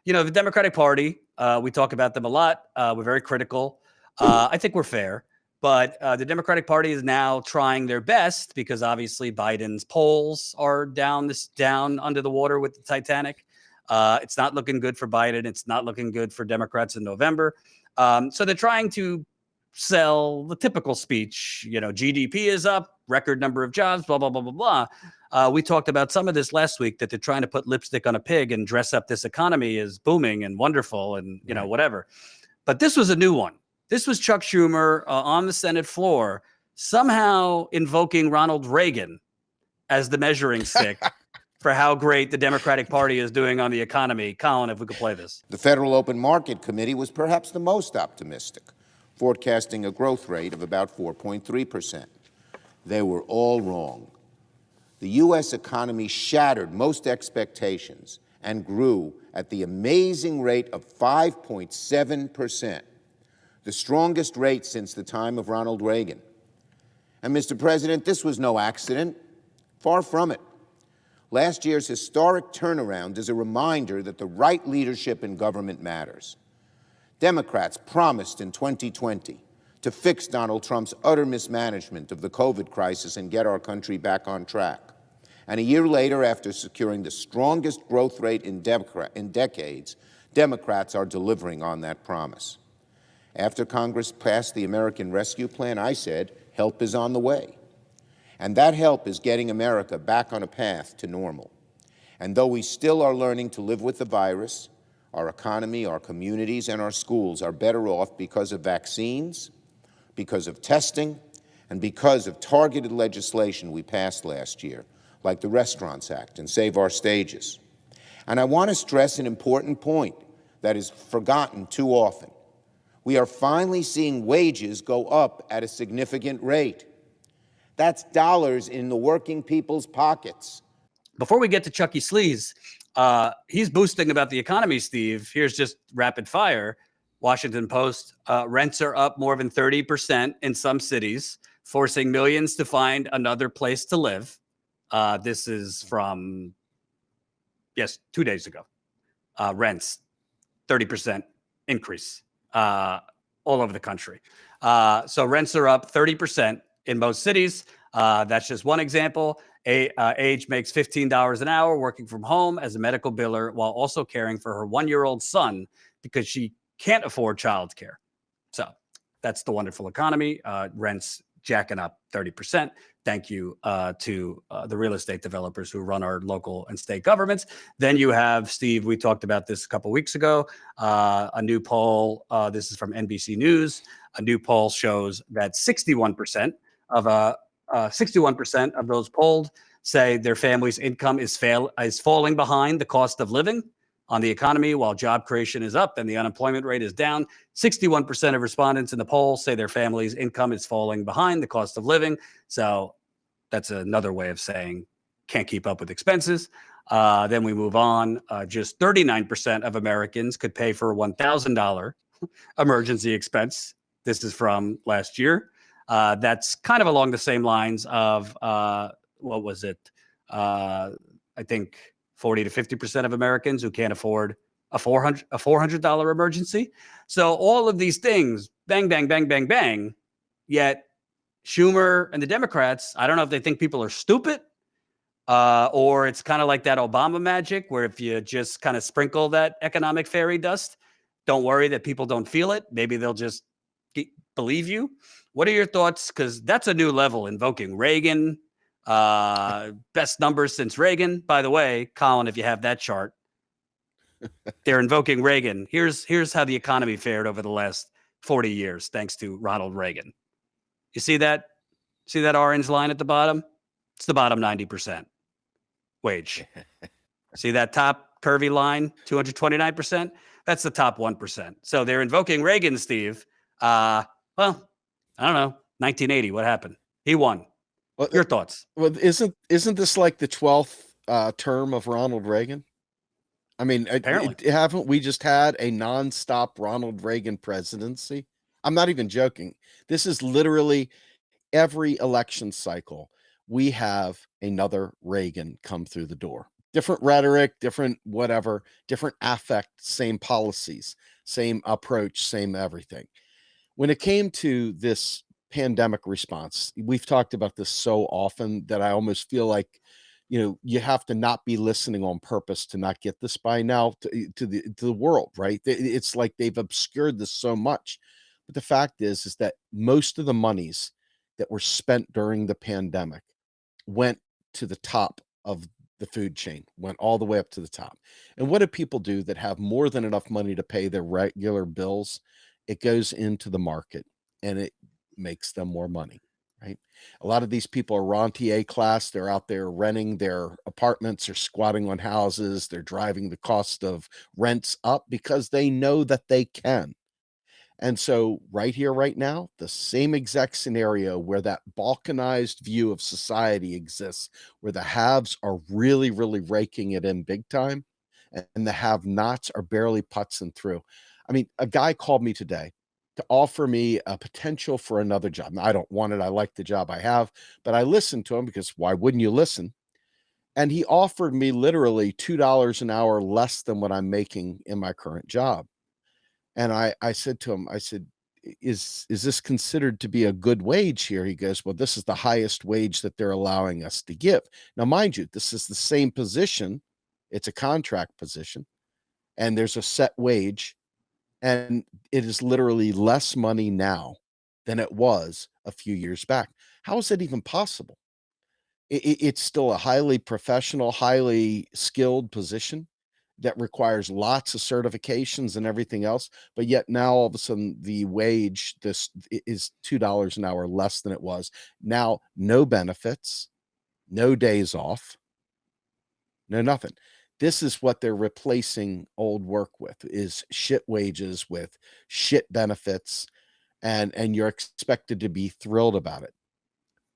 The Democratic Party, we talk about them a lot. We're very critical. I think we're fair. But the Democratic Party is now trying their best because obviously Biden's polls are down under the water with the Titanic. It's not looking good for Biden. It's not looking good for Democrats in November. So they're trying to sell the typical speech. GDP is up, record number of jobs, blah, blah, blah, blah, blah. We talked about some of this last week, that they're trying to put lipstick on a pig and dress up this economy as booming and wonderful and, whatever. But this was a new one. This was Chuck Schumer on the Senate floor, somehow invoking Ronald Reagan as the measuring stick for how great the Democratic Party is doing on the economy. Colin, if we could play this. The Federal Open Market Committee was perhaps the most optimistic, forecasting a growth rate of about 4.3%. They were all wrong. The U.S. economy shattered most expectations and grew at the amazing rate of 5.7%. The strongest rate since the time of Ronald Reagan. And, Mr. President, this was no accident. Far from it. Last year's historic turnaround is a reminder that the right leadership in government matters. Democrats promised in 2020 to fix Donald Trump's utter mismanagement of the COVID crisis and get our country back on track. And a year later, after securing the strongest growth rate in decades, Democrats are delivering on that promise. After Congress passed the American Rescue Plan, I said, help is on the way. And that help is getting America back on a path to normal. And though we still are learning to live with the virus, our economy, our communities, and our schools are better off because of vaccines, because of testing, and because of targeted legislation we passed last year, like the Restaurants Act and Save Our Stages. And I want to stress an important point that is forgotten too often. We are finally seeing wages go up at a significant rate. That's dollars in the working people's pockets. Before we get to Chucky Sleaze, he's boosting about the economy, Steve. Here's just rapid fire. Washington Post, rents are up more than 30% in some cities, forcing millions to find another place to live. This is from, 2 days ago. Rents, 30% increase. All over the country. So rents are up 30% in most cities. That's just one example. Age makes $15 an hour working from home as a medical biller while also caring for her 1-year-old son because she can't afford childcare. So that's the wonderful economy. Rents jacking up 30%. Thank you to the real estate developers who run our local and state governments. Then you have, Steve, we talked about this a couple weeks ago, a new poll, this is from NBC News, a new poll shows that 61% of those polled say their family's income is falling behind the cost of living on the economy while job creation is up and the unemployment rate is down. 61% of respondents in the poll say their family's income is falling behind the cost of living. So that's another way of saying can't keep up with expenses. Then we move on. Just 39% of Americans could pay for a $1,000 emergency expense. This is from last year. That's kind of along the same lines of, what was it? I think 40 to 50% of Americans who can't afford a $400 emergency. So all of these things, bang, bang, bang, bang, bang. Yet Schumer and the Democrats, I don't know if they think people are stupid or it's kind of like that Obama magic where if you just kind of sprinkle that economic fairy dust, don't worry that people don't feel it. Maybe they'll just believe you. What are your thoughts? Because that's a new level, invoking Reagan. Best numbers since Reagan. By the way, Colin, if you have that chart, they're invoking Reagan. Here's how the economy fared over the last 40 years, thanks to Ronald Reagan. You see that? See that orange line at the bottom? It's the bottom 90% wage. See that top curvy line, 229%? That's the top 1%. So they're invoking Reagan, Steve. Well, I don't know. 1980, what happened? He won. Well, your thoughts? Well, isn't this like the 12th term of Ronald Reagan? I mean, apparently, haven't we just had a nonstop Ronald Reagan presidency? I'm not even joking. This is literally every election cycle. We have another Reagan come through the door. Different rhetoric, different whatever, different affect, same policies, same approach, same everything. When it came to this pandemic response, we've talked about this so often that I almost feel like, you have to not be listening on purpose to not get this by now to the world, right? It's like they've obscured this so much. But the fact is that most of the monies that were spent during the pandemic went to the top of the food chain, went all the way up to the top. And what do people do that have more than enough money to pay their regular bills? It goes into the market and it makes them more money, right? A lot of these people are rentier class. They're out there renting their apartments or squatting on houses. They're driving the cost of rents up because they know that they can. And so, right here, right now, the same exact scenario where that balkanized view of society exists, where the haves are really, really raking it in big time, and the have nots are barely putzing through. I mean, a guy called me today to offer me a potential for another job. Now, I don't want it. I like the job I have, but I listened to him because why wouldn't you listen? And he offered me literally $2 an hour less than what I'm making in my current job. And I said to him, I said, is this considered to be a good wage here? He goes, well, this is the highest wage that they're allowing us to give. Now, mind you, this is the same position. It's a contract position, and there's a set wage, and it is literally less money now than it was a few years back. How is that even possible? It's still a highly professional, highly skilled position that requires lots of certifications and everything else, but yet now all of a sudden the wage is $2 an hour less than it was. Now, no benefits, no days off, no nothing. This is what they're replacing old work with, is shit wages with shit benefits, and you're expected to be thrilled about it.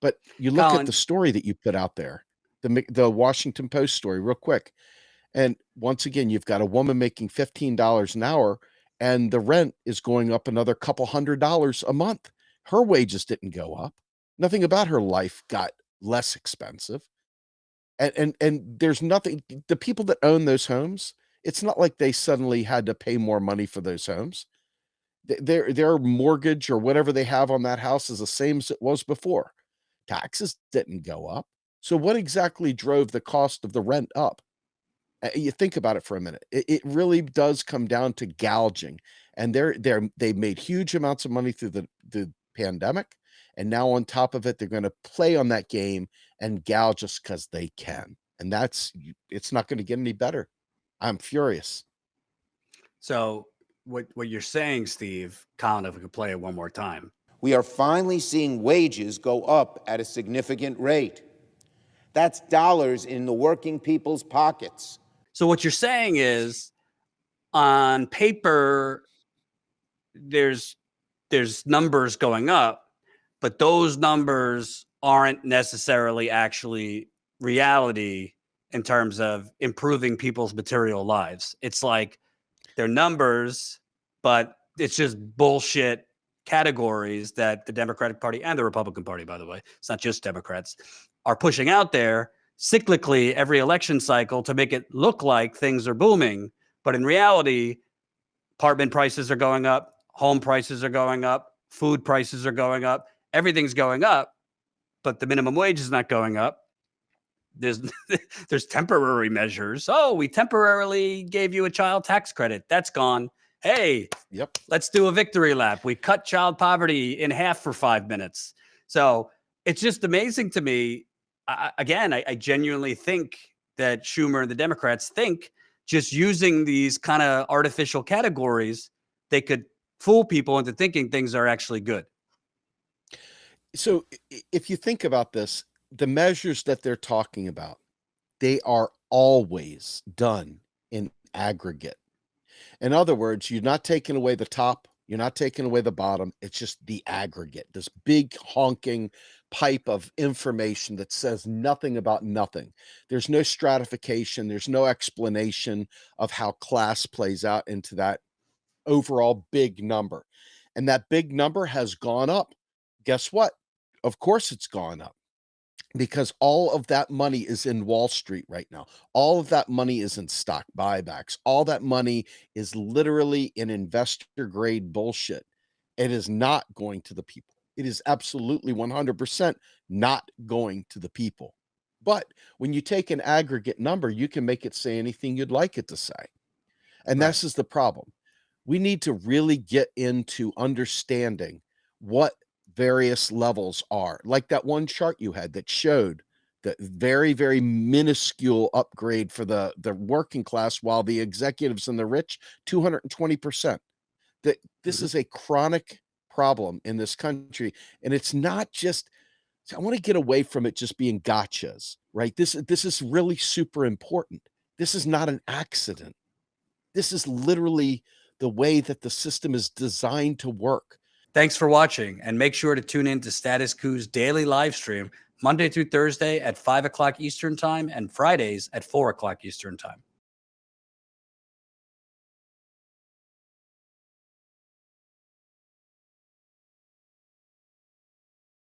But you look at the Colin, story that you put out there, the Washington Post story, real quick. And once again, you've got a woman making $15 an hour, and the rent is going up another couple $100 a month. Her wages didn't go up. Nothing about her life got less expensive. And there's nothing. The people that own those homes, it's not like they suddenly had to pay more money for those homes. Their mortgage or whatever they have on that house is the same as it was before. Taxes didn't go up. So what exactly drove the cost of the rent up? You think about it for a minute. It really does come down to gouging, and they've made huge amounts of money through the pandemic, and now on top of it, they're going to play on that game and gouge us because they can, and it's not going to get any better. I'm furious. so what you're saying, Steve, Colin, if we could play it one more time. We are finally seeing wages go up at a significant rate. That's dollars in the working people's pockets. So what you're saying is, on paper, there's numbers going up, but those numbers aren't necessarily actually reality in terms of improving people's material lives. It's like they're numbers, but it's just bullshit categories that the Democratic Party and the Republican Party, by the way, it's not just Democrats, are pushing out there cyclically every election cycle to make it look like things are booming. But in reality, apartment prices are going up, home prices are going up, food prices are going up, everything's going up, but the minimum wage is not going up. There's temporary measures. Oh, we temporarily gave you a child tax credit. That's gone. Hey, Yep. let's do a victory lap. We cut child poverty in half for 5 minutes. So it's just amazing to me. I genuinely think that Schumer and the Democrats think just using these kind of artificial categories, they could fool people into thinking things are actually good. So if you think about this, the measures that they're talking about, they are always done in aggregate. In other words, you're not taking away the top, you're not taking away the bottom. It's just the aggregate, this big honking pipe of information that says nothing about nothing. There's no stratification, there's no explanation of how class plays out into that overall big number. And that big number has gone up. Guess what? Of course it's gone up. because all of that money is in Wall Street right now. All of that money is in stock buybacks. All that money is literally in investor grade bullshit. It is not going to the people. It is absolutely 100% not going to the people. But when you take an aggregate number, you can make it say anything you'd like it to say. And Right. this is the problem. We need to really get into understanding what various levels are. Like that one chart you had that showed the very, very minuscule upgrade for the working class, while the executives and the rich, 220%. That this Mhm. is a chronic problem in this country. And it's not just, I want to get away from it just being gotchas, right? This is really super important. This is not an accident. This is literally the way that the system is designed to work. Thanks for watching, and make sure to tune in to Status Coup's daily live stream Monday through Thursday at 5 o'clock Eastern Time and Fridays at 4 o'clock Eastern Time.